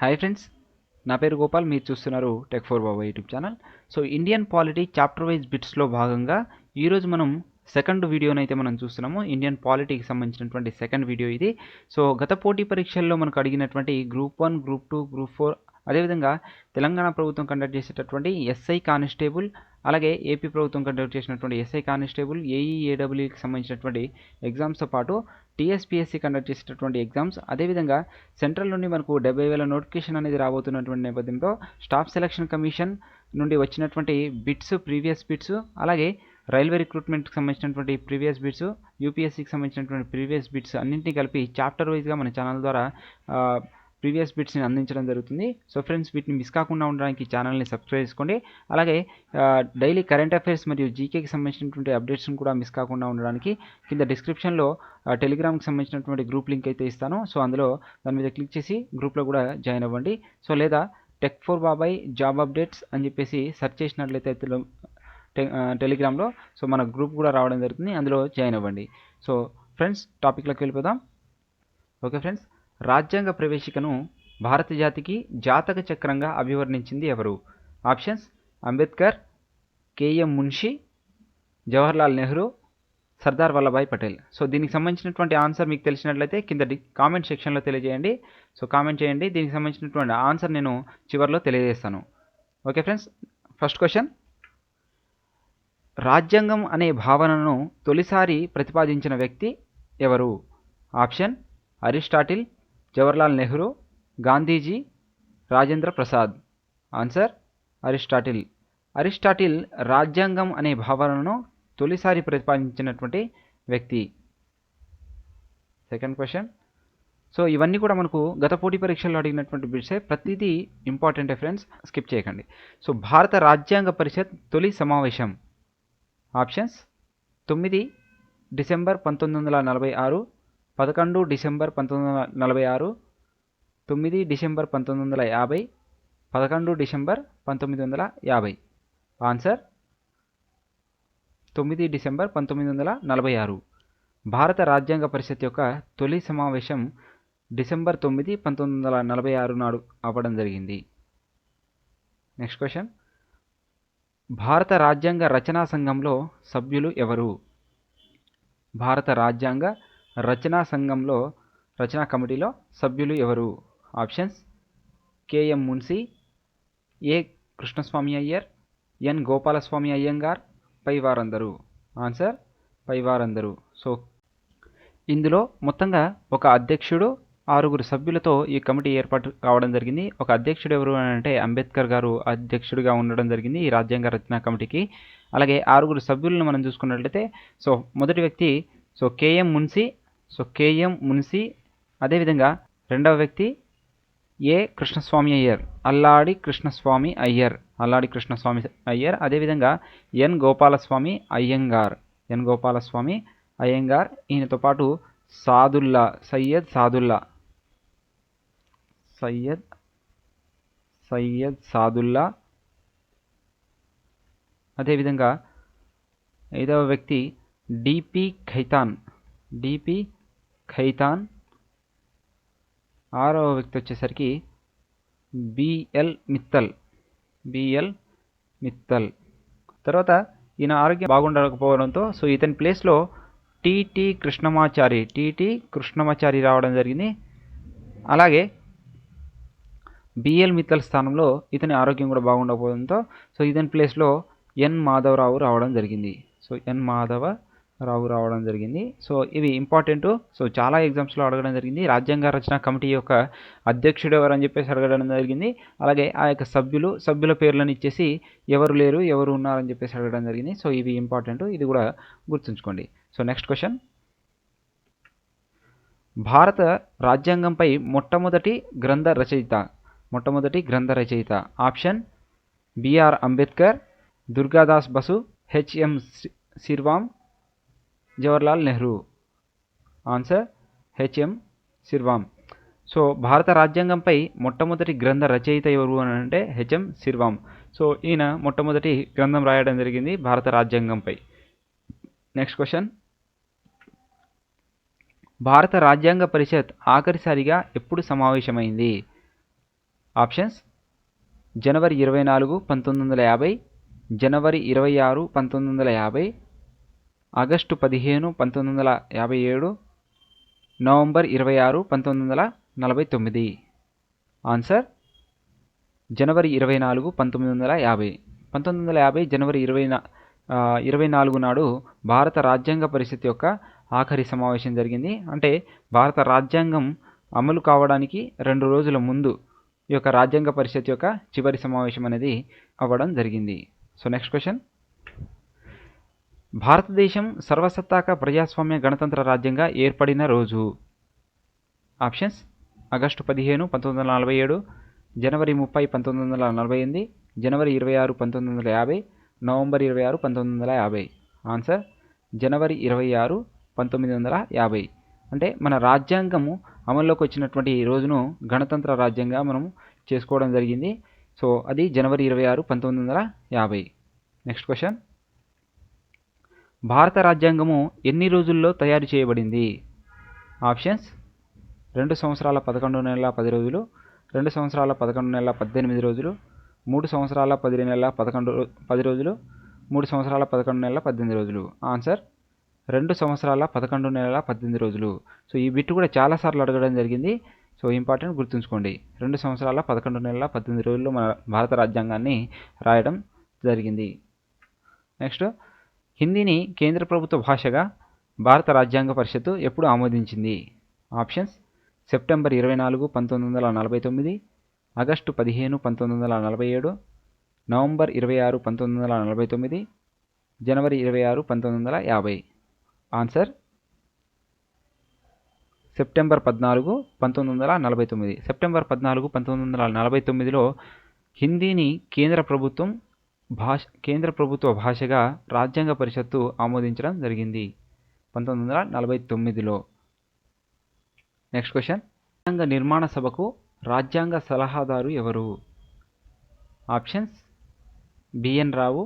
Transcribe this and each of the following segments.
Hi friends, నా పేరు గోపాల్. మీరు చూస్తున్నారు tech for baba YouTube channel. So Indian polity chapter wise బిట్స్లో భాగంగా ఈరోజు మనం సెకండ్ వీడియోని అయితే మనం చూస్తున్నాము. ఇండియన్ పాలిటీకి సంబంధించినటువంటి సెకండ్ వీడియో ఇది. సో గత పోటీ పరీక్షల్లో మనకు అడిగినటువంటి గ్రూప్ 1, గ్రూప్ 2, గ్రూప్ 4, అదేవిధంగా తెలంగాణ ప్రభుత్వం కండక్ట్ చేసేటటువంటి ఎస్ఐ కానిస్టేబుల్, అలాగే ఏపీ ప్రభుత్వం కండక్ట్ చేసినటువంటి ఎస్ఐ కానిస్టేబుల్, ఏఈఏడబ్ల్యూకి సంబంధించినటువంటి ఎగ్జామ్స్తో పాటు టీఎస్పీఎస్సీ కండక్ట్ చేసేటటువంటి ఎగ్జామ్స్, అదేవిధంగా సెంట్రల్ నుండి మనకు 70,000 నోటిఫికేషన్ అనేది రాబోతున్నటువంటి నేపథ్యంలో స్టాఫ్ సెలక్షన్ కమిషన్ నుండి వచ్చినటువంటి బిట్స్, ప్రీవియస్ బిట్స్, అలాగే రైల్వే రిక్రూట్మెంట్కి సంబంధించినటువంటి ప్రీవియస్ బిట్స్, యూపీఎస్సీకి సంబంధించినటువంటి ప్రీవియస్ బిట్స్ అన్నింటినీ కలిపి చాప్టర్ వైజ్గా మన ఛానల్ ద్వారా ప్రీవియస్ బిట్స్ని అందించడం జరుగుతుంది. సో ఫ్రెండ్స్, వీటిని మిస్ కాకుండా ఉండడానికి ఛానల్ని సబ్స్క్రైబ్ చేసుకోండి. అలాగే డైలీ కరెంట్ అఫైర్స్ మరియు జీకేకి సంబంధించినటువంటి అప్డేట్స్ని కూడా మిస్ కాకుండా ఉండడానికి కింద డిస్క్రిప్షన్లో టెలిగ్రామ్కి సంబంధించినటువంటి గ్రూప్ లింక్ అయితే ఇస్తాను. సో అందులో దాని మీద క్లిక్ చేసి గ్రూప్లో కూడా జాయిన్ అవ్వండి. సో లేదా టెక్ ఫోర్ బాబాయ్ జాబ్ అప్డేట్స్ అని చెప్పేసి సెర్చ్ చేసినట్లయితే టెలిగ్రామ్లో సో మన గ్రూప్ కూడా రావడం జరుగుతుంది, అందులో జాయిన్ అవ్వండి. సో ఫ్రెండ్స్, టాపిక్లోకి వెళ్ళిపోదాం. ఓకే ఫ్రెండ్స్, రాజ్యాంగ ప్రవేశికను భారత జాతికి జాతక చక్రంగా అభివర్ణించింది ఎవరు? Options: Ambedkar, K M Munshi, Jawaharlal Nehru, Sardar Vallabhbhai Patel. So దీనికి సంబంధించినటువంటి ఆన్సర్ మీకు తెలిసినట్లయితే కింద కామెంట్ సెక్షన్లో తెలియజేయండి. సో కామెంట్ చేయండి, దీనికి సంబంధించినటువంటి ఆన్సర్ నేను చివరిలో తెలియజేస్తాను. ఓకే ఫ్రెండ్స్, ఫస్ట్ క్వశ్చన్: రాజ్యాంగం అనే భావనను తొలిసారి ప్రతిపాదించిన వ్యక్తి ఎవరు? Option: Aristotle, Jawaharlal Nehru, Gandhiji, Rajendra Prasad. Answer: Aristotle. Aristotle రాజ్యాంగం అనే భావనను తొలిసారి ప్రతిపాదించినటువంటి వ్యక్తి. Second question. సో ఇవన్నీ కూడా మనకు గత పోటీ పరీక్షల్లో అడిగినటువంటి బిట్సే, ప్రతిదీ ఇంపార్టెంటే ఫ్రెండ్స్, స్కిప్ చేయకండి. సో భారత రాజ్యాంగ పరిషత్ తొలి సమావేశం. Options: 9 December 1946, 11 December 1946, 9 December 1950, 11 December 1950. Answer: 9 December 1946. భారత రాజ్యాంగ పరిషత్ యొక్క తొలి సమావేశం డిసెంబర్ 9, 1946 నాడు అవ్వడం జరిగింది. నెక్స్ట్ క్వశ్చన్: భారత రాజ్యాంగ రచనా సంఘంలో సభ్యులు ఎవరు? భారత రాజ్యాంగ రచనా సంఘంలో రచనా కమిటీలో సభ్యులు ఎవరు? ఆప్షన్స్: కేఎం మున్సి, ఏ కృష్ణస్వామి అయ్యర్, ఎన్ గోపాలస్వామి అయ్యంగార్, పై వారందరూ. ఆన్సర్: పై వారందరూ. సో ఇందులో మొత్తంగా ఒక అధ్యక్షుడు, 6 సభ్యులతో ఈ కమిటీ ఏర్పాటు కావడం జరిగింది. ఒక అధ్యక్షుడు ఎవరు అని అంటే అంబేద్కర్ గారు అధ్యక్షుడిగా ఉండడం జరిగింది ఈ రాజ్యాంగ రచనా కమిటీకి. అలాగే 6 సభ్యులను మనం చూసుకున్నట్లయితే, సో మొదటి వ్యక్తి సో కేఎం మున్సి, అదేవిధంగా రెండవ వ్యక్తి ఏ కృష్ణస్వామి అయ్యర్, అల్లాడి కృష్ణస్వామి అయ్యర్, అదేవిధంగా ఎన్ గోపాలస్వామి అయ్యంగార్, ఈయనతో పాటు సయ్యద్ సాదుల్లా, అదేవిధంగా 5వ వ్యక్తి డిపి ఖైతాన్, 6వ వ్యక్తి వచ్చేసరికి బిఎల్ మిత్తల్. తర్వాత ఈయన ఆరోగ్యం బాగుండకపోవడంతో సో ఇతని ప్లేస్లో టిటి కృష్ణమాచారి రావడం జరిగింది. అలాగే బిఎల్ మిత్తల్ స్థానంలో ఇతని ఆరోగ్యం కూడా బాగుండకపోవడంతో సో ఇతని ప్లేస్లో ఎన్ మాధవరావు రావడం జరిగింది. సో ఇవి ఇంపార్టెంట్. సో చాలా ఎగ్జామ్స్లో అడగడం జరిగింది. రాజ్యాంగ రచన కమిటీ యొక్క అధ్యక్షుడు ఎవరు అని చెప్పేసి అడగడం జరిగింది. అలాగే ఆ యొక్క సభ్యుల పేర్లను ఇచ్చేసి ఎవరు లేరు, ఎవరు ఉన్నారని చెప్పేసి అడగడం జరిగింది. సో ఇవి ఇంపార్టెంట్, ఇది కూడా గుర్తుంచుకోండి. సో నెక్స్ట్ క్వశ్చన్: భారత రాజ్యాంగంపై మొట్టమొదటి గ్రంథ రచయిత. Option: B R Ambedkar, Durgadas Basu, H M Seervai, Jawaharlal Nehru. Answer: H M Seervai. So భారత రాజ్యాంగంపై మొట్టమొదటి గ్రంథ రచయిత ఎవరు అని అంటే హెచ్ఎం సిర్వామ్. సో ఈయన మొట్టమొదటి గ్రంథం రాయడం జరిగింది భారత రాజ్యాంగంపై. నెక్స్ట్ క్వశ్చన్: భారత రాజ్యాంగ పరిషత్ ఆఖరిసారిగా ఎప్పుడు సమావేశమైంది? ఆప్షన్స్: జనవరి 24, 1950, జనవరి 26, 1950, ఆగస్టు 15, 1957, నవంబర్ 26, 1949. ఆన్సర్: జనవరి 24, 1950. 1950 జనవరి 24 నాడు భారత రాజ్యాంగ పరిషత్ యొక్క ఆఖరి సమావేశం జరిగింది. అంటే భారత రాజ్యాంగం అమలు కావడానికి 2 రోజుల ముందు ఈ యొక్క రాజ్యాంగ పరిషత్ యొక్క చివరి సమావేశం అనేది అవ్వడం జరిగింది. సో నెక్స్ట్ క్వశ్చన్: భారతదేశం సర్వసత్తాక ప్రజాస్వామ్య గణతంత్ర రాజ్యంగా ఏర్పడిన రోజు. ఆప్షన్స్: ఆగస్టు 15, 1947, జనవరి 30, 1948, జనవరి 26, 1950, నవంబర్ 26, 1950. ఆన్సర్: జనవరి 26, 1950. అంటే మన రాజ్యాంగము అమల్లోకి వచ్చినటువంటి ఈ రోజును గణతంత్ర రాజ్యంగా మనం చేసుకోవడం జరిగింది. సో అది జనవరి 26, 1950. నెక్స్ట్ క్వశ్చన్: భారత రాజ్యాంగము ఎన్ని రోజుల్లో తయారు చేయబడింది? ఆప్షన్స్: 2 సంవత్సరాల 11 నెలల 10 రోజులు, 2 సంవత్సరాల 11 నెలల 18 రోజులు, 3 సంవత్సరాల 10 నెలల 10 రోజులు, 3 సంవత్సరాల 11 నెలల 18 రోజులు. ఆన్సర్: 2 సంవత్సరాల 11 నెలల 18 రోజులు. సో ఈ బిట్ కూడా చాలాసార్లు అడగడం జరిగింది. సో ఇంపార్టెంట్, గుర్తుంచుకోండి. 2 సంవత్సరాల 11 నెలల 18 రోజుల్లో మన భారత రాజ్యాంగాన్ని రాయడం జరిగింది. నెక్స్ట్: హిందీని కేంద్ర ప్రభుత్వ భాషగా భారత రాజ్యాంగ పరిషత్తు ఎప్పుడు ఆమోదించింది? ఆప్షన్స్: సెప్టెంబర్ 24, 1949, ఆగస్టు 15, 1947, నవంబర్ 26, 1949, జనవరి 26, 1950. Answer: September 14, 1949. సెప్టెంబర్ 14, 1949లో హిందీని కేంద్ర ప్రభుత్వ భాషగా రాజ్యాంగ పరిషత్తు ఆమోదించడం జరిగింది 1949లో. నెక్స్ట్ క్వశ్చన్: రాజ్యాంగ నిర్మాణ సభకు రాజ్యాంగ సలహాదారు ఎవరు? Options: B N Rau,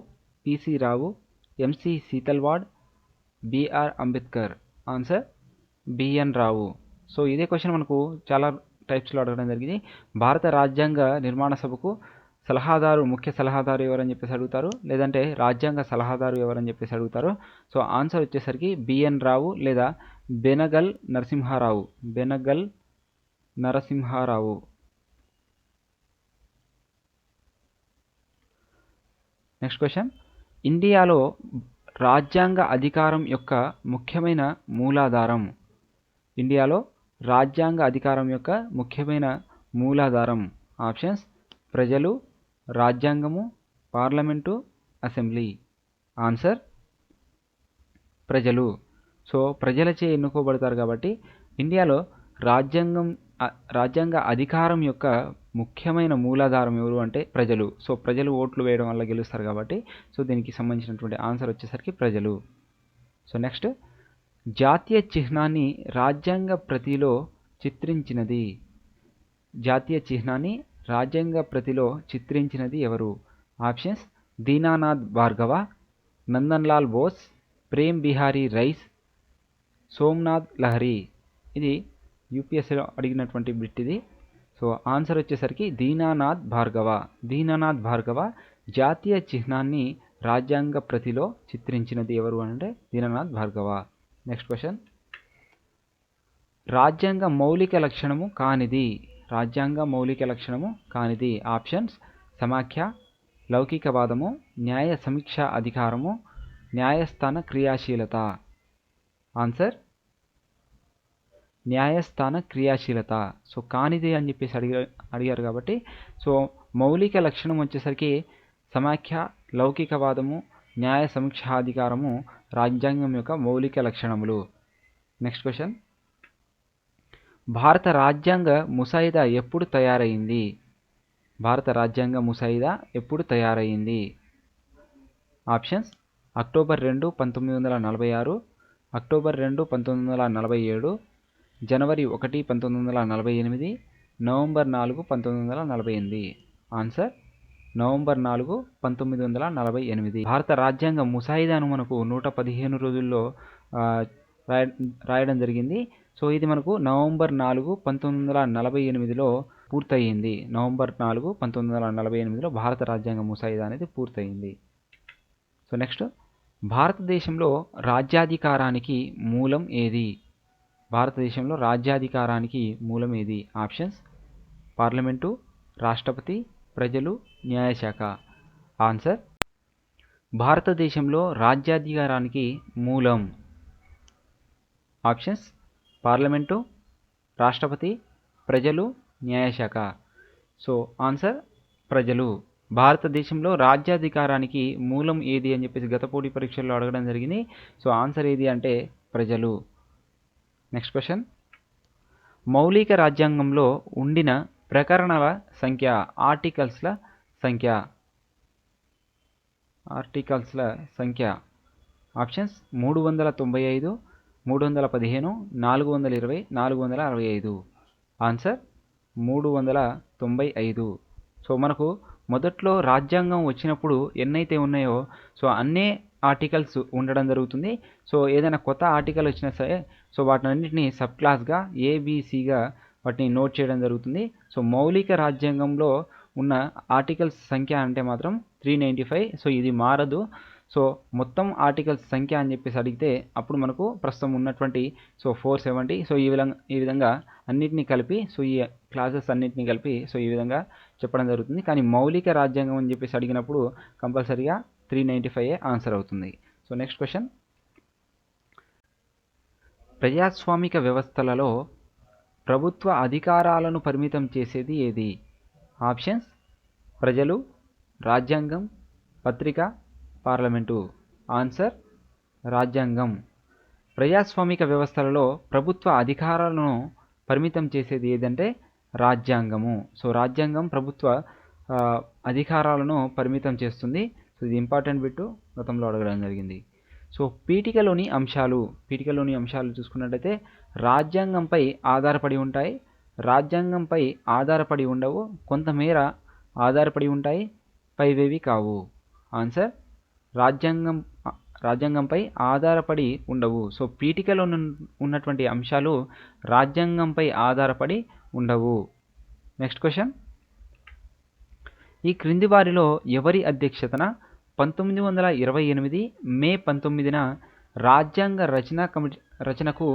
P C Rao, M C Setalvad, B R Ambedkar. Answer: B N Rau. So ఇదే క్వశ్చన్ మనకు చాలా టైప్స్లో అడగడం జరిగింది. భారత రాజ్యాంగ నిర్మాణ సభకు ముఖ్య సలహాదారు ఎవరని చెప్పేసి అడుగుతారు, లేదంటే రాజ్యాంగ సలహాదారు ఎవరని చెప్పేసి అడుగుతారు. సో ఆన్సర్ వచ్చేసరికి బిఎన్ రావు లేదా బెనగల్ నరసింహారావు. నెక్స్ట్ క్వశ్చన్: ఇండియాలో రాజ్యాంగ అధికారం యొక్క ముఖ్యమైన మూలాధారం. ఆప్షన్స్: ప్రజలు, రాజ్యాంగము, పార్లమెంటు, అసెంబ్లీ. ఆన్సర్: ప్రజలు. సో ప్రజలచే ఎన్నుకోబడతారు కాబట్టి ఇండియాలో రాజ్యాంగ అధికారం యొక్క ముఖ్యమైన మూలాధారం ఎవరు అంటే ప్రజలు. సో ప్రజలు ఓట్లు వేయడం వల్ల గెలుస్తారు కాబట్టి సో దీనికి సంబంధించినటువంటి ఆన్సర్ వచ్చేసరికి ప్రజలు. సో నెక్స్ట్: జాతీయ చిహ్నాన్ని రాజ్యాంగ ప్రతిలో చిత్రించినది ఎవరు? ఆప్షన్స్: దీనానాథ్ భార్గవ, నందన్లాల్ బోస్, ప్రేమ్ బిహారీ రైస్, సోమనాథ్ లహరి. ఇది యూపీఎస్సీలో అడిగినటువంటి బిట్ ఇది. సో ఆన్సర్ వచ్చేసరికి దీనానాథ్ భార్గవ జాతీయ చిహ్నాన్ని రాజ్యాంగ ప్రతిలో చిత్రించినది ఎవరు అంటే దీనానాథ్ భార్గవ. నెక్స్ట్ క్వశ్చన్: రాజ్యాంగ మౌలిక లక్షణము కానిది. ఆప్షన్స్: సమాఖ్య, లౌకికవాదము, న్యాయ సమీక్షా అధికారము, న్యాయస్థాన క్రియాశీలత. ఆన్సర్: న్యాయస్థాన క్రియాశీలత. సో కానిది అని చెప్పేసి అడిగారు కాబట్టి సో మౌలిక లక్షణం వచ్చేసరికి సమాఖ్య, లౌకికవాదము, న్యాయ సమీక్షాధికారము రాజ్యాంగం యొక్క మౌలిక లక్షణములు. నెక్స్ట్ క్వశ్చన్: భారత రాజ్యాంగ ముసాయిదా ఎప్పుడు తయారైంది? ఆప్షన్స్: అక్టోబర్ 2, 1946, అక్టోబర్ 2, 1947, జనవరి 1, 1948, నవంబర్ 4, 1948. Answer: November 4, 1948. భారత రాజ్యాంగ ముసాయిదాను మనకు 115 రోజుల్లో రాయడం జరిగింది. సో ఇది మనకు నవంబర్ 4, 1948లో పూర్తయింది. నవంబర్ 4, 1948లో భారత రాజ్యాంగ ముసాయిదా అనేది పూర్తయింది. సో నెక్స్ట్, భారతదేశంలో రాజ్యాధికారానికి మూలం ఏది? భారతదేశంలో రాజ్యాధికారానికి మూలం ఏది? ఆప్షన్స్: పార్లమెంటు, రాష్ట్రపతి, ప్రజలు, న్యాయశాఖ. ఆన్సర్: భారతదేశంలో రాజ్యాధికారానికి మూలం ఆప్షన్స్: పార్లమెంటు, రాష్ట్రపతి, ప్రజలు, న్యాయశాఖ. సో ఆన్సర్ ప్రజలు. భారతదేశంలో రాజ్యాధికారానికి మూలం ఏది అని చెప్పేసి గత పోటీ పరీక్షల్లో అడగడం జరిగింది. సో ఆన్సర్ ఏది అంటే ప్రజలు. నెక్స్ట్ క్వశ్చన్, మౌలిక రాజ్యాంగంలో ఉండిన ప్రకరణల సంఖ్య, ఆర్టికల్స్ల సంఖ్య. ఆప్షన్స్: 395, 315, 420, 465. ఆన్సర్: 395. సో మనకు మొదట్లో రాజ్యాంగం వచ్చినప్పుడు ఎన్నైతే ఉన్నాయో సో అన్నే ఆర్టికల్స్ ఉండడం జరుగుతుంది. సో ఏదైనా కొత్త ఆర్టికల్ వచ్చినా సరే సో వాటినన్నింటినీ సబ్ క్లాస్గా ఏబిసిగా వాటిని నోట్ చేయడం జరుగుతుంది. సో మౌలిక రాజ్యాంగంలో ఉన్న ఆర్టికల్స్ సంఖ్య అంటే మాత్రం 395. సో ఇది మారదు. సో మొత్తం ఆర్టికల్స్ సంఖ్య అని చెప్పేసి అడిగితే అప్పుడు మనకు ప్రస్తుతం ఉన్నటువంటి సో 470. సో ఈ విధంగా అన్నిటినీ కలిపి సో ఈ క్లాసెస్ అన్నిటినీ కలిపి సో ఈ విధంగా చెప్పడం జరుగుతుంది. కానీ మౌలిక రాజ్యాంగం అని చెప్పేసి అడిగినప్పుడు కంపల్సరీగా 395 ఆన్సర్ అవుతుంది. సో నెక్స్ట్ క్వశ్చన్, ప్రజాస్వామిక వ్యవస్థలలో ప్రభుత్వ అధికారాలను పరిమితం చేసేది ఏది? ఆప్షన్స్: ప్రజలు, రాజ్యాంగం, పత్రిక, పార్లమెంటు. ఆన్సర్: రాజ్యాంగం. ప్రజాస్వామిక వ్యవస్థలలో ప్రభుత్వ అధికారాలను పరిమితం చేసేది ఏదంటే రాజ్యాంగము. సో రాజ్యాంగం ప్రభుత్వ అధికారాలను పరిమితం చేస్తుంది. సో ఇది ఇంపార్టెంట్ బిట్టు, గతంలో అడగడం జరిగింది. సో పీఠికలోని అంశాలు చూసుకున్నట్లయితే రాజ్యాంగంపై ఆధారపడి ఉంటాయి, రాజ్యాంగంపై ఆధారపడి ఉండవు, కొంతమేర ఆధారపడి ఉంటాయి, పైవేవి కావు. ఆన్సర్: రాజ్యాంగంపై ఆధారపడి ఉండవు. సో పీఠికలో ఉన్నటువంటి అంశాలు రాజ్యాంగంపై ఆధారపడి ఉండవు. నెక్స్ట్ క్వశ్చన్, ఈ క్రింది వారిలో ఎవరి అధ్యక్షతన 1928 మే 19న రాజ్యాంగ రచనకు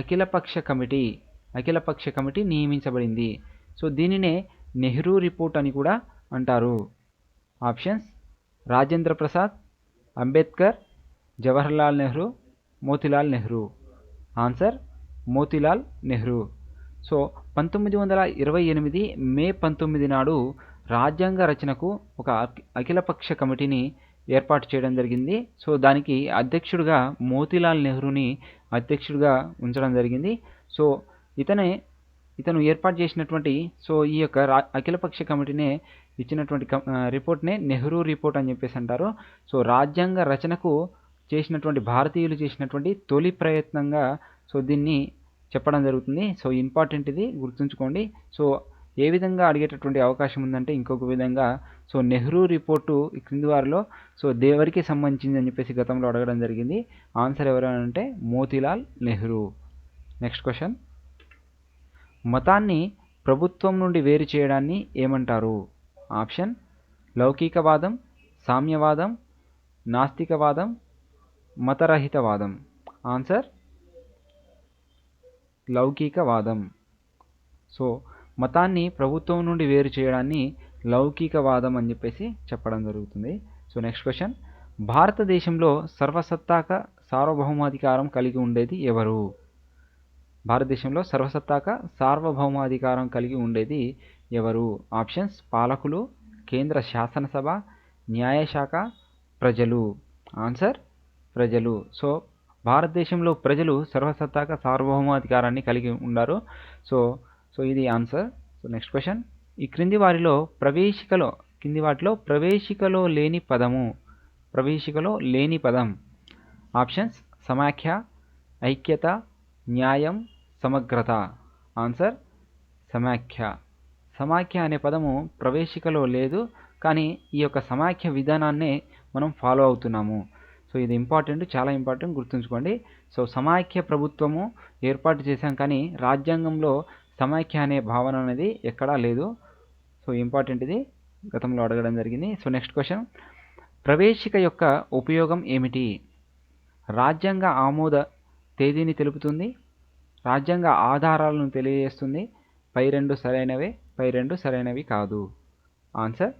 అఖిలపక్ష కమిటీ నియమించబడింది? సో దీనినే నెహ్రూ రిపోర్ట్ అని కూడా అంటారు. Options: Rajendra Prasad, Ambedkar, Jawaharlal Nehru, Motilal Nehru. Answer: Motilal Nehru. So 1928 మే 19 నాడు రాజ్యాంగ రచనకు ఒక అఖిలపక్ష కమిటీని ఏర్పాటు చేయడం జరిగింది. సో దానికి అధ్యక్షుడిగా మోతీలాల్ నెహ్రూని అధ్యక్షుడిగా ఉంచడం జరిగింది. సో ఇతను ఏర్పాటు చేసినటువంటి సో ఈ యొక్క అఖిలపక్ష కమిటీనే ఇచ్చినటువంటి రిపోర్ట్నే నెహ్రూ రిపోర్ట్ అని చెప్పేసి అంటారు. సో రాజ్యాంగ రచనకు భారతీయులు చేసినటువంటి తొలి ప్రయత్నంగా సో దీన్ని చెప్పడం జరుగుతుంది. సో ఇంపార్టెంట్, ఇది గుర్తుంచుకోండి. సో ఏ విధంగా అడిగేటటువంటి అవకాశం ఉందంటే ఇంకొక విధంగా, సో నెహ్రూ రిపోర్టు ఈ క్రింది వారిలో సో దేవరికి సంబంధించింది అని చెప్పేసి గతంలో అడగడం జరిగింది. ఆన్సర్ ఎవరంటే మోతీలాల్ నెహ్రూ. నెక్స్ట్ క్వశ్చన్, మతాన్ని ప్రభుత్వం నుండి వేరు చేయడాన్ని ఏమంటారు? ఆప్షన్: లౌకికవాదం, సామ్యవాదం, నాస్తికవాదం, మతరహితవాదం. ఆన్సర్: లౌకికవాదం. సో మతాన్ని ప్రభుత్వం నుండి వేరు చేయడాన్ని లౌకికవాదం అని చెప్పేసి చెప్పడం జరుగుతుంది. సో నెక్స్ట్ క్వశ్చన్, భారతదేశంలో సర్వసత్తాక సార్వభౌమాధికారం కలిగి ఉండేది ఎవరు? భారతదేశంలో సార్వభౌమాధికారం కలిగి ఉండేది ఎవరు? ఆప్షన్స్: పాలకులు, కేంద్ర శాసనసభ, న్యాయశాఖ, ప్రజలు. ఆన్సర్: ప్రజలు. సో భారతదేశంలో ప్రజలు సర్వసత్తాక సార్వభౌమాధికారాన్ని కలిగి ఉన్నారు. సో ఇది ఆన్సర్. సో నెక్స్ట్ క్వశ్చన్, ఈ క్రింది వాటిలో ప్రవేశికలో లేని పదం. ఆప్షన్స్: సమాఖ్య, ఐక్యత, న్యాయం, సమగ్రత. ఆన్సర్: సమాఖ్య అనే పదము ప్రవేశికలో లేదు, కానీ ఈ యొక్క సమాఖ్య విధానాన్నే మనం ఫాలో అవుతున్నాము. సో ఇది ఇంపార్టెంట్, చాలా ఇంపార్టెంట్, గుర్తుంచుకోండి. సో సమాఖ్య ప్రభుత్వము ఏర్పాటు చేశాం, కానీ రాజ్యాంగంలో సమైక్య అనే భావన అనేది ఎక్కడా లేదు. సో ఇంపార్టెంట్, ఇది గతంలో అడగడం జరిగింది. సో నెక్స్ట్ క్వశ్చన్, ప్రవేశిక యొక్క ఉపయోగం ఏమిటి? రాజ్యాంగ ఆమోద తేదీని తెలుపుతుంది, రాజ్యాంగ ఆధారాలను తెలియజేస్తుంది. పై రెండు సరైనవే, పై రెండు సరైనవి కాదు. ఆన్సర్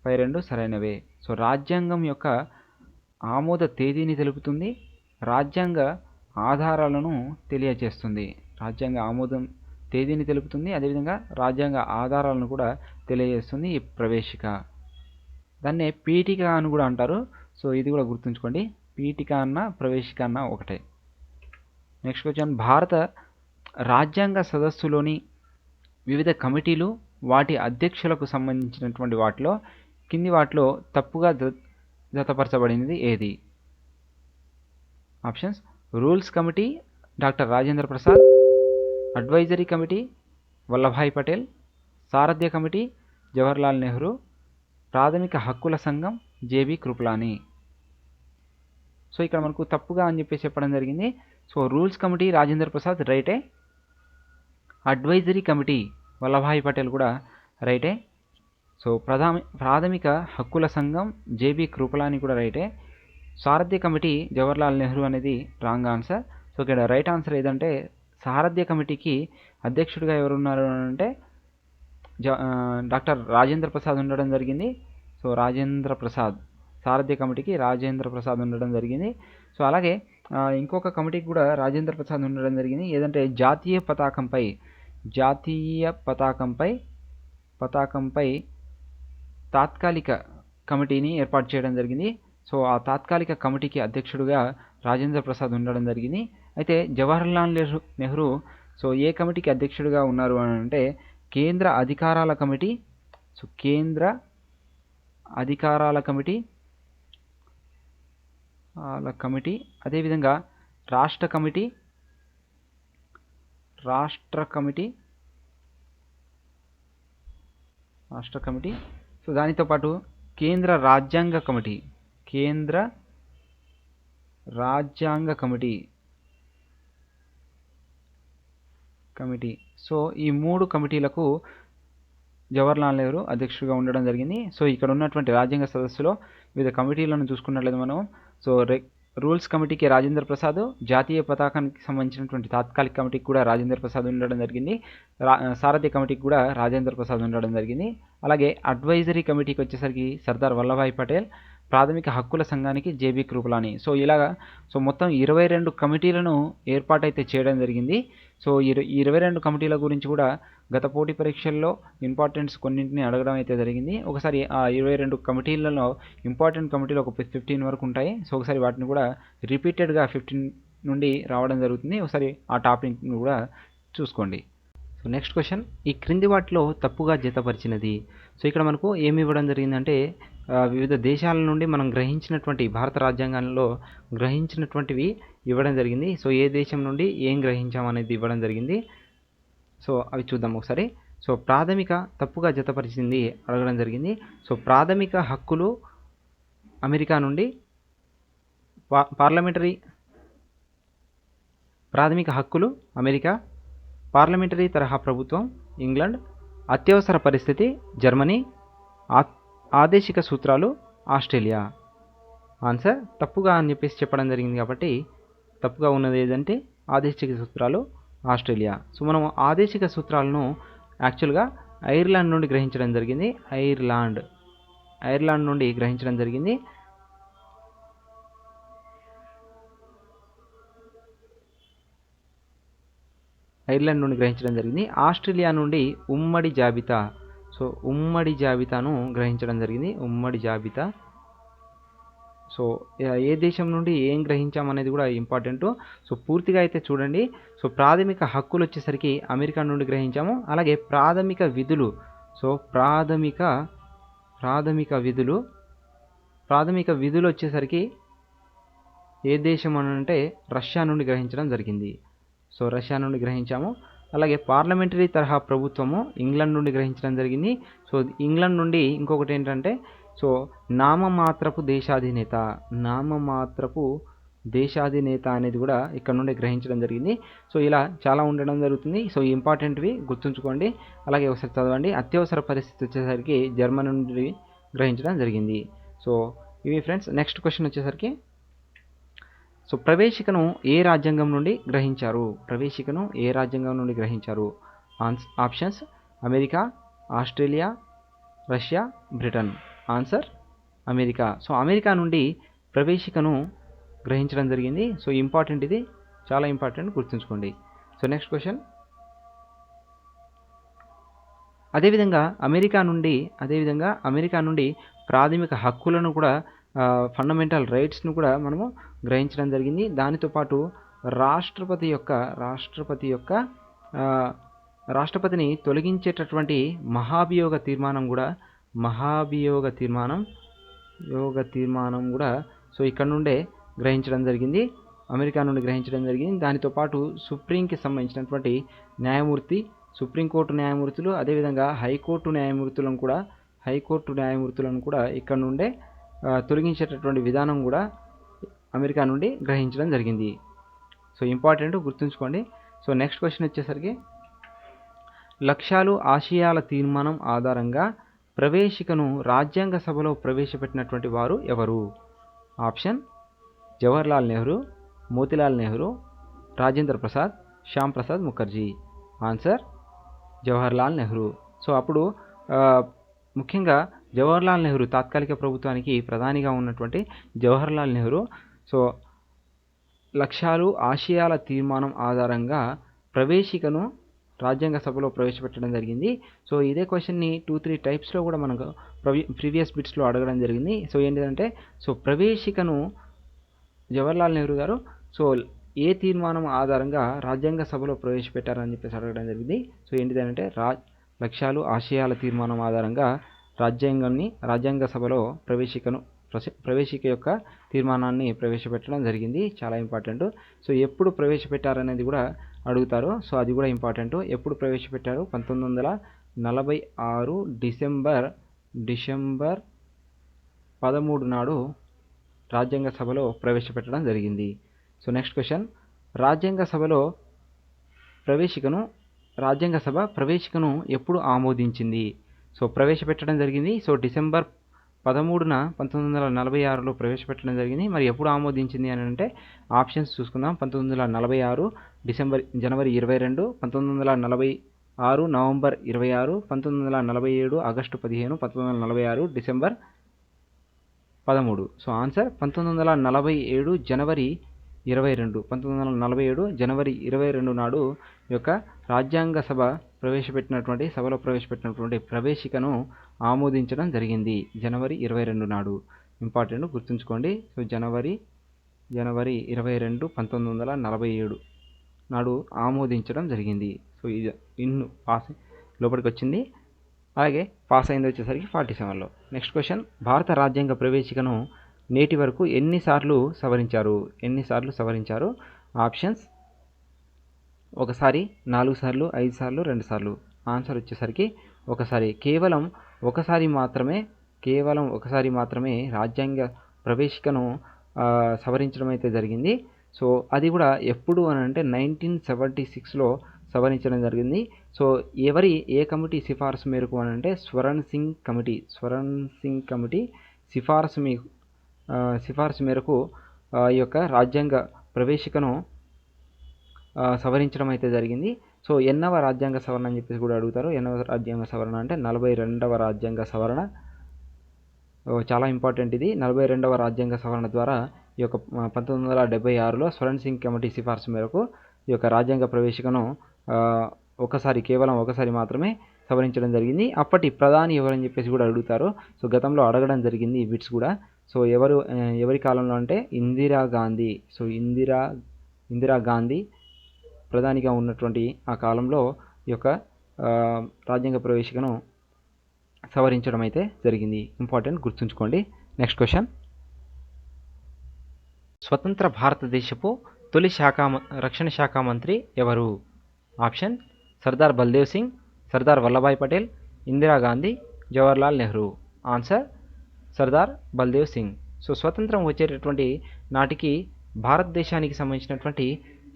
పై రెండు సరైనవే. సో రాజ్యాంగం యొక్క ఆమోద తేదీని తెలుపుతుంది, రాజ్యాంగ ఆధారాలను తెలియజేస్తుంది. రాజ్యాంగ ఆమోదం తేదీని తెలుపుతుంది, అదేవిధంగా రాజ్యాంగ ఆధారాలను కూడా తెలియజేస్తుంది ఈ ప్రవేశిక. దాన్నే పీఠిక అని కూడా అంటారు. సో ఇది కూడా గుర్తుంచుకోండి, పీఠిక అన్న ప్రవేశిక అన్న ఒకటే. నెక్స్ట్ క్వశ్చన్, భారత రాజ్యాంగ సదస్సులోని వివిధ కమిటీలు వాటి అధ్యక్షులకు సంబంధించినటువంటి వాటిలో కింది వాటిలో తప్పుగా జతపరచబడినది ఏది? Options: rules committee doctor Rajendra Prasad, advisory committee Vallabhbhai Patel, సారథ్య కమిటీ జవహర్లాల్ నెహ్రూ, ప్రాథమిక హక్కుల సంఘం జేబీ కృపలాని. సో ఇక్కడ మనకు తప్పుగా అని చెప్పేసి చెప్పడం జరిగింది. So rules committee Rajendra Prasad రైటే, అడ్వైజరీ కమిటీ వల్లభాయ్ పటేల్ కూడా రైటే. సో ప్రాథమిక హక్కుల సంఘం జేబీ కృపలాని కూడా రైటే. సారథ్య కమిటీ జవహర్లాల్ నెహ్రూ అనేది రాంగ్ ఆన్సర్. సో ఇక్కడ రైట్ ఆన్సర్ ఏదంటే సారథ్య కమిటీకి అధ్యక్షుడిగా ఎవరున్నారు అంటే డాక్టర్ రాజేంద్ర ప్రసాద్ ఉండడం జరిగింది. సో రాజేంద్ర ప్రసాద్, సారథ్య కమిటీకి రాజేంద్ర ప్రసాద్ ఉండడం జరిగింది. సో అలాగే ఇంకొక కమిటీకి కూడా రాజేంద్ర ప్రసాద్ ఉండడం జరిగింది. ఏదంటే జాతీయ పతాకంపై తాత్కాలిక కమిటీని ఏర్పాటు చేయడం జరిగింది. సో ఆ తాత్కాలిక కమిటీకి అధ్యక్షుడిగా రాజేంద్ర ప్రసాద్ ఉండడం జరిగింది. అయితే జవహర్లాల్ నెహ్రూ సో ఏ కమిటీకి అధ్యక్షుడిగా ఉన్నారు అని అంటే కేంద్ర అధికారాల కమిటీ. సో కేంద్ర అధికారాల కమిటీ అదేవిధంగా రాష్ట్ర కమిటీ సో దానితో పాటు కేంద్ర రాజ్యాంగ కమిటీ. సో ఈ మూడు కమిటీలకు జవహర్లాల్ నెహ్రూ అధ్యక్షుడిగా ఉండడం జరిగింది. సో ఇక్కడ ఉన్నటువంటి రాజ్యాంగ సదస్సులో వివిధ కమిటీలను చూసుకున్నట్లయితే మనం సో రూల్స్ కమిటీకి రాజేంద్ర ప్రసాద్, జాతీయ పతాకానికి సంబంధించినటువంటి తాత్కాలిక కమిటీకి కూడా రాజేంద్ర ప్రసాద్ ఉండడం జరిగింది, సారథ్య కమిటీకి కూడా రాజేంద్ర ప్రసాద్ ఉండడం జరిగింది. అలాగే అడ్వైజరీ కమిటీకి వచ్చేసరికి సర్దార్ వల్లభాయ్ పటేల్, ప్రాథమిక హక్కుల సంఘానికి జేబీ కృపలాని. సో ఇలాగా సో మొత్తం 22 కమిటీలను ఏర్పాటైతే చేయడం జరిగింది. సో ఈ 22 కమిటీల గురించి కూడా గత పోటీ పరీక్షల్లో ఇంపార్టెంట్స్ కొన్నింటిని అడగడం అయితే జరిగింది. ఒకసారి ఆ 22 కమిటీలలో ఇంపార్టెంట్ కమిటీలు ఒక 15 వరకు ఉంటాయి. సో ఒకసారి వాటిని కూడా రిపీటెడ్గా 15 నుండి రావడం జరుగుతుంది. ఒకసారి ఆ టాపిక్ని కూడా చూసుకోండి. సో నెక్స్ట్ క్వశ్చన్, ఈ క్రింది వాటిలో తప్పుగా జతపరిచినది. సో ఇక్కడ మనకు ఏమి ఇవ్వడం జరిగిందంటే వివిధ దేశాల నుండి మనం గ్రహించినటువంటి భారత రాజ్యాంగంలో గ్రహించినటువంటివి ఇవ్వడం జరిగింది. సో ఏ దేశం నుండి ఏం గ్రహించామనేది ఇవ్వడం జరిగింది. సో అవి చూద్దాం ఒకసారి. సో తప్పుగా జతపరిచింది అడగడం జరిగింది. సో ప్రాథమిక హక్కులు అమెరికా నుండి, ప్రాథమిక హక్కులు అమెరికా, పార్లమెంటరీ తరహా ప్రభుత్వం ఇంగ్లాండ్, అత్యవసర పరిస్థితి జర్మనీ, ఆదేశిక సూత్రాలు ఆస్ట్రేలియా. ఆన్సర్ తప్పుగా అని చెప్పేసి చెప్పడం జరిగింది కాబట్టి తప్పుగా ఉన్నది ఏదంటే ఆదేశిక సూత్రాలు ఆస్ట్రేలియా. సో మనం ఆదేశిక సూత్రాలను యాక్చువల్గా ఐర్లాండ్ నుండి గ్రహించడం జరిగింది. ఐర్లాండ్ నుండి గ్రహించడం జరిగింది. ఆస్ట్రేలియా నుండి ఉమ్మడి జాబితా. సో ఉమ్మడి జాబితాను గ్రహించడం జరిగింది. ఉమ్మడి జాబితా. సో ఏ దేశం నుండి ఏం గ్రహించామనేది కూడా ఇంపార్టెంట్. సో పూర్తిగా అయితే చూడండి. సో ప్రాథమిక హక్కులు వచ్చేసరికి అమెరికా నుండి గ్రహించాము. అలాగే ప్రాథమిక విధులు. సో ప్రాథమిక విధులు వచ్చేసరికి ఏ దేశం అని అంటే రష్యా నుండి గ్రహించడం జరిగింది. సో రష్యా నుండి గ్రహించాము. అలాగే పార్లమెంటరీ తరహా ప్రభుత్వము ఇంగ్లాండ్ నుండి గ్రహించడం జరిగింది. సో ఇంగ్లాండ్ నుండి ఇంకొకటి ఏంటంటే సో నామమాత్రపు దేశాధినేత అనేది కూడా ఇక్కడ నుండి గ్రహించడం జరిగింది. సో ఇలా చాలా ఉండడం జరుగుతుంది. సో ఇంపార్టెంట్వి గుర్తుంచుకోండి, అలాగే ఒకసారి చదవండి. అత్యవసర పరిస్థితి వచ్చేసరికి జర్మనీ నుండి గ్రహించడం జరిగింది. సో ఇవి ఫ్రెండ్స్. నెక్స్ట్ క్వశ్చన్ వచ్చేసరికి సో ప్రవేశికను ఏ రాజ్యాంగం నుండి గ్రహించారు? ప్రవేశికను ఏ రాజ్యాంగం నుండి గ్రహించారు? Options America, Australia, Russia, Britain. Answer America. So America నుండి ప్రవేశికను గ్రహించడం జరిగింది. సో ఇంపార్టెంట్, ఇది చాలా ఇంపార్టెంట్, గుర్తుంచుకోండి. So next question. అదేవిధంగా అమెరికా నుండి ప్రాథమిక హక్కులను కూడా ఫండమెంటల్ రైట్స్ను కూడా మనము గ్రహించడం జరిగింది. దానితో పాటు రాష్ట్రపతిని తొలగించేటటువంటి మహాభియోగ తీర్మానం కూడా సో ఇక్కడ నుండే గ్రహించడం జరిగింది, అమెరికా నుండి గ్రహించడం జరిగింది. దానితో పాటు సుప్రీంకి సంబంధించినటువంటి సుప్రీంకోర్టు న్యాయమూర్తులు, అదేవిధంగా హైకోర్టు న్యాయమూర్తులను కూడా ఇక్కడ నుండే తొలగించేటటువంటి విధానం కూడా అమెరికా నుండి గ్రహించడం జరిగింది. సో ఇంపార్టెంట్, గుర్తుంచుకోండి. సో నెక్స్ట్ క్వశ్చన్ వచ్చేసరికి లక్ష్యాలు ఆశయాల తీర్మానం ఆధారంగా ప్రవేశికను రాజ్యాంగ సభలో ప్రవేశపెట్టినటువంటి వారు ఎవరు? Option Jawaharlal Nehru, Motilal Nehru, Rajendra Prasad, Shyam Prasad Mukherjee. Answer Jawaharlal Nehru. So అప్పుడు ముఖ్యంగా జవహర్లాల్ నెహ్రూ, తాత్కాలిక ప్రభుత్వానికి ప్రధానిగా ఉన్నటువంటి జవహర్లాల్ నెహ్రూ సో లక్ష్యాలు ఆశయాల తీర్మానం ఆధారంగా ప్రవేశికను రాజ్యాంగ సభలో ప్రవేశపెట్టడం జరిగింది. సో ఇదే క్వశ్చన్ని 2-3 టైప్స్లో కూడా మనకు ప్రీవియస్ బిట్స్లో అడగడం జరిగింది. సో ఏంటిదంటే, సో ప్రవేశికను జవహర్లాల్ నెహ్రూ గారు సో ఏ తీర్మానం ఆధారంగా రాజ్యాంగ సభలో ప్రవేశపెట్టారని చెప్పేసి అడగడం జరిగింది. సో ఏంటిదంటే లక్ష్యాలు ఆశయాల తీర్మానం ఆధారంగా రాజ్యాంగ సభలో ప్రవేశిక యొక్క తీర్మానాన్ని ప్రవేశపెట్టడం జరిగింది. చాలా ఇంపార్టెంట్. సో ఎప్పుడు ప్రవేశపెట్టారనేది కూడా అడుగుతారు. సో అది కూడా ఇంపార్టెంట్. ఎప్పుడు ప్రవేశపెట్టారు? 1946 డిసెంబర్ 13 నాడు రాజ్యాంగ సభలో ప్రవేశపెట్టడం జరిగింది. So next question. రాజ్యాంగ సభ ప్రవేశికను ఎప్పుడు ఆమోదించింది? సో ప్రవేశపెట్టడం జరిగింది. సో డిసెంబర్ 13న 1946లో ప్రవేశపెట్టడం జరిగింది. మరి ఎప్పుడు ఆమోదించింది అని అంటే ఆప్షన్స్ చూసుకుందాం. 1946 జనవరి 22, 1946 November 26, 1947 August 15, 1946 December 13. So answer 1947 జనవరి 22 నాడు యొక్క రాజ్యాంగ సభలో ప్రవేశపెట్టినటువంటి ప్రవేశికను ఆమోదించడం జరిగింది. జనవరి 22 నాడు. ఇంపార్టెంట్, గుర్తుంచుకోండి. సో జనవరి 22, 1947 నాడు ఆమోదించడం జరిగింది. సో ఇది పాస్ లోపలికి వచ్చింది. అలాగే పాస్ అయింది వచ్చేసరికి 47లో. Next question. భారత రాజ్యాంగ ప్రవేశికను నేటి వరకు ఎన్నిసార్లు సవరించారు? ఆప్షన్స్ ఒకసారి, 4 సార్లు, 5 సార్లు, 2 సార్లు. ఆన్సర్ వచ్చేసరికి ఒకసారి. కేవలం ఒకసారి మాత్రమే రాజ్యాంగ ప్రవేశికను సవరించడం అయితే జరిగింది. సో అది కూడా ఎప్పుడు అని అంటే 1976లో సవరించడం జరిగింది. సో ఏ కమిటీ సిఫార్సు మేరకు అని అంటే స్వరణ్ సింగ్ కమిటీ సిఫార్సు మేరకు ఈ యొక్క రాజ్యాంగ ప్రవేశికను సవరించడం అయితే జరిగింది. సో ఎన్నవ రాజ్యాంగ సవరణ అని చెప్పేసి కూడా అడుగుతారు. ఎన్నవ రాజ్యాంగ సవరణ అంటే 42వ రాజ్యాంగ సవరణ. చాలా ఇంపార్టెంట్ ఇది. 42వ రాజ్యాంగ సవరణ ద్వారా ఈ యొక్క 1976లో స్వరణ్ సింగ్ కమిటీ సిఫార్సు మేరకు ఈ యొక్క రాజ్యాంగ ప్రవేశికను కేవలం ఒకసారి మాత్రమే సవరించడం జరిగింది. అప్పటి ప్రధాని ఎవరని చెప్పేసి కూడా అడుగుతారు. సో గతంలో అడగడం జరిగింది ఈ బిట్స్ కూడా. సో ఎవరి కాలంలో అంటే ఇందిరాగాంధీ. సో ఇందిరాగాంధీ ప్రధానిగా ఉన్నటువంటి ఆ కాలంలో ఈ యొక్క రాజ్యాంగ ప్రవేశికను సవరించడం అయితే జరిగింది. ఇంపార్టెంట్, గుర్తుంచుకోండి. Next question. స్వతంత్ర భారతదేశపు తొలి రక్షణ శాఖ మంత్రి ఎవరు? Option Sardar Baldev Singh, Sardar Vallabhbhai Patel, Indira Gandhi, Jawaharlal Nehru. Answer Sardar Baldev Singh. So స్వతంత్రం వచ్చేటటువంటి నాటికి భారతదేశానికి సంబంధించినటువంటి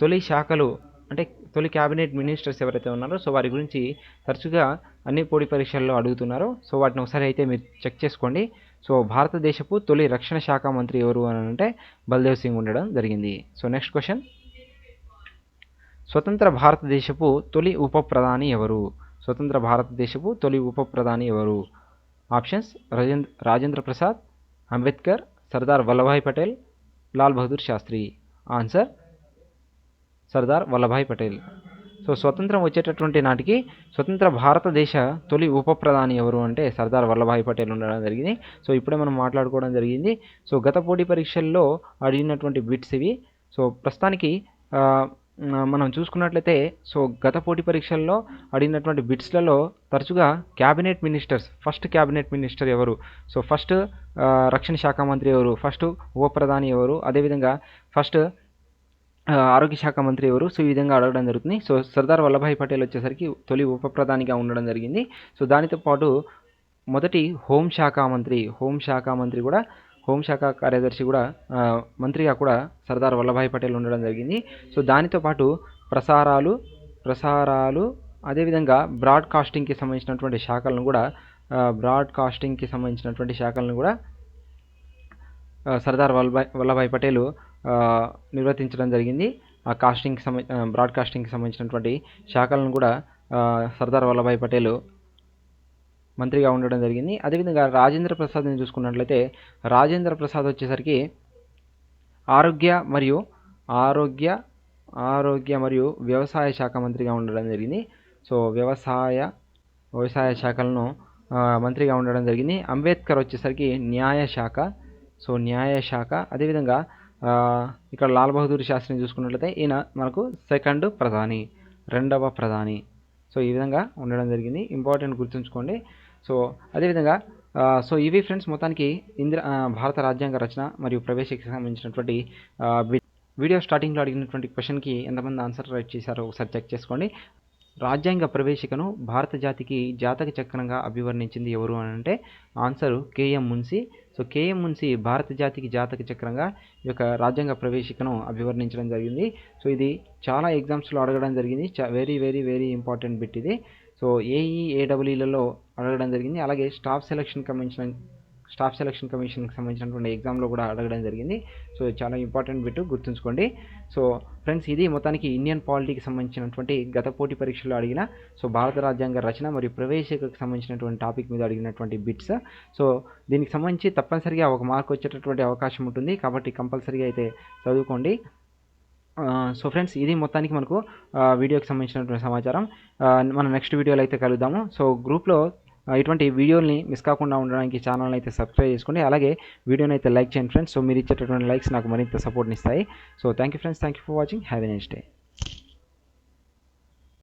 తొలి శాఖలు అంటే తొలి క్యాబినెట్ మినిస్టర్స్ ఎవరైతే ఉన్నారో సో వారి గురించి తరచుగా అన్ని పోటీ పరీక్షల్లో అడుగుతున్నారు. సో వాటిని ఒకసారి అయితే మీరు చెక్ చేసుకోండి. సో భారతదేశపు తొలి రక్షణ శాఖ మంత్రి ఎవరు అని అంటే బల్దేవ్ సింగ్ ఉండడం జరిగింది. సో నెక్స్ట్ క్వశ్చన్, స్వతంత్ర భారతదేశపు తొలి ఉప ప్రధాని ఎవరు? స్వతంత్ర భారతదేశపు తొలి ఉప ప్రధాని ఎవరు? Options Rajendra Prasad, Ambedkar, Sardar Vallabhbhai Patel, Lal Bahadur Shastri. Answer Sardar Vallabhbhai Patel. So స్వతంత్రం వచ్చేటటువంటి నాటికి స్వతంత్ర భారతదేశ తొలి ఉప ప్రధాని ఎవరు అంటే సర్దార్ వల్లభాయ్ పటేల్ ఉండడం జరిగింది. సో ఇప్పుడే మనం మాట్లాడుకోవడం జరిగింది. సో గత పోటీ పరీక్షల్లో అడిగినటువంటి బిట్స్ ఇవి. సో ప్రస్తుతానికి మనం చూసుకున్నట్లయితే సో గత పోటీ పరీక్షల్లో అడిగినటువంటి బిట్స్లలో తరచుగా cabinet ministers, first cabinet minister ఎవరు, సో ఫస్ట్ రక్షణ శాఖ మంత్రి ఎవరు, ఫస్ట్ ఉప ప్రధాని ఎవరు, అదేవిధంగా ఫస్ట్ ఆరోగ్య శాఖ మంత్రి ఎవరు, సో ఈ విధంగా అడగడం జరుగుతుంది. సో సర్దార్ వల్లభాయ్ పటేల్ వచ్చేసరికి తొలి ఉప ప్రధానిగా ఉండడం జరిగింది. సో దానితో పాటు మొదటి హోంశాఖ మంత్రి కూడా హోంశాఖ కార్యదర్శి కూడా మంత్రిగా కూడా సర్దార్ వల్లభాయ్ పటేల్ ఉండడం జరిగింది. సో దానితో పాటు ప్రసారాలు అదేవిధంగా బ్రాడ్కాస్టింగ్కి సంబంధించినటువంటి శాఖలను కూడా సర్దార్ వల్లభాయ్ పటేల్ నిర్వర్తించడం జరిగింది. ఆ బ్రాడ్కాస్టింగ్కి సంబంధించినటువంటి శాఖలను కూడా సర్దార్ వల్లభాయ్ పటేల్ మంత్రిగా ఉండడం జరిగింది. అదేవిధంగా రాజేంద్ర ప్రసాద్ని చూసుకున్నట్లయితే రాజేంద్ర ప్రసాద్ వచ్చేసరికి ఆరోగ్య మరియు వ్యవసాయ శాఖ మంత్రిగా ఉండడం జరిగింది. సో వ్యవసాయ శాఖలను మంత్రిగా ఉండడం జరిగింది. అంబేద్కర్ వచ్చేసరికి న్యాయశాఖ. అదేవిధంగా ఇక్కడ లాల్ బహదూర్ శాస్త్రిని చూసుకున్నట్లయితే ఈయన మనకు రెండవ ప్రధాని. సో ఈ విధంగా ఉండడం జరిగింది. ఇంపార్టెంట్ గుర్తుంచుకోండి. సో అదేవిధంగా సో ఇవి ఫ్రెండ్స్ మొత్తానికి భారత రాజ్యాంగ రచన మరియు ప్రవేశికకి సంబంధించినటువంటి వీడియో స్టార్టింగ్లో అడిగినటువంటి క్వశ్చన్కి ఎంతమంది ఆన్సర్ రైట్ చేశారో ఒకసారి చెక్ చేసుకోండి. రాజ్యాంగ ప్రవేశికను భారత జాతికి జాతక చక్రంగా అభివర్ణించింది ఎవరు అని అంటే ఆన్సర్ కేఎం మున్సి. సో కేఎం మున్సి భారత జాతికి జాతక చక్రంగా ఈ యొక్క రాజ్యాంగ ప్రవేశికను అభివర్ణించడం జరిగింది. సో ఇది చాలా ఎగ్జామ్స్లో అడగడం జరిగింది. Very very very important bit ఇది. సో ఏఈఏడబ్ల్యూలలో అడగడం జరిగింది. అలాగే స్టాఫ్ సెలక్షన్ కమిషన్కి సంబంధించినటువంటి ఎగ్జామ్లో కూడా అడగడం జరిగింది. సో చాలా ఇంపార్టెంట్ బిట్ గుర్తుంచుకోండి. సో ఫ్రెండ్స్ ఇది మొత్తానికి ఇండియన్ పాలిటీకి సంబంధించినటువంటి గత పోటీ పరీక్షలో అడిగిన సో భారత రాజ్యాంగ రచన మరియు ప్రవేశికకు సంబంధించినటువంటి టాపిక్ మీద అడిగినటువంటి బిట్స్. సో దీనికి సంబంధించి తప్పనిసరిగా ఒక మార్క్ వచ్చేటటువంటి అవకాశం ఉంటుంది కాబట్టి కంపల్సరీగా అయితే చదువుకోండి. సో ఫ్రెండ్స్ ఇది మొత్తానికి మనకు వీడియోకి సంబంధించినటువంటి సమాచారం. మనం నెక్స్ట్ వీడియోలో అయితే కలుద్దాము. సో గ్రూప్లో ఇటువంటి వీడియోల్ని మిస్ కాకుండా ఉండడానికి ఛానల్ని అయితే సబ్స్క్రైబ్ చేసుకోండి. అలాగే వీడియోని అయితే లైక్ చేయండి ఫ్రెండ్స్. సో మీరు ఇచ్చేటటువంటి లైక్స్ నాకు మరింత సపోర్ట్ని ఇస్తాయి. So thank you friends, thank you for watching. Have a nice day.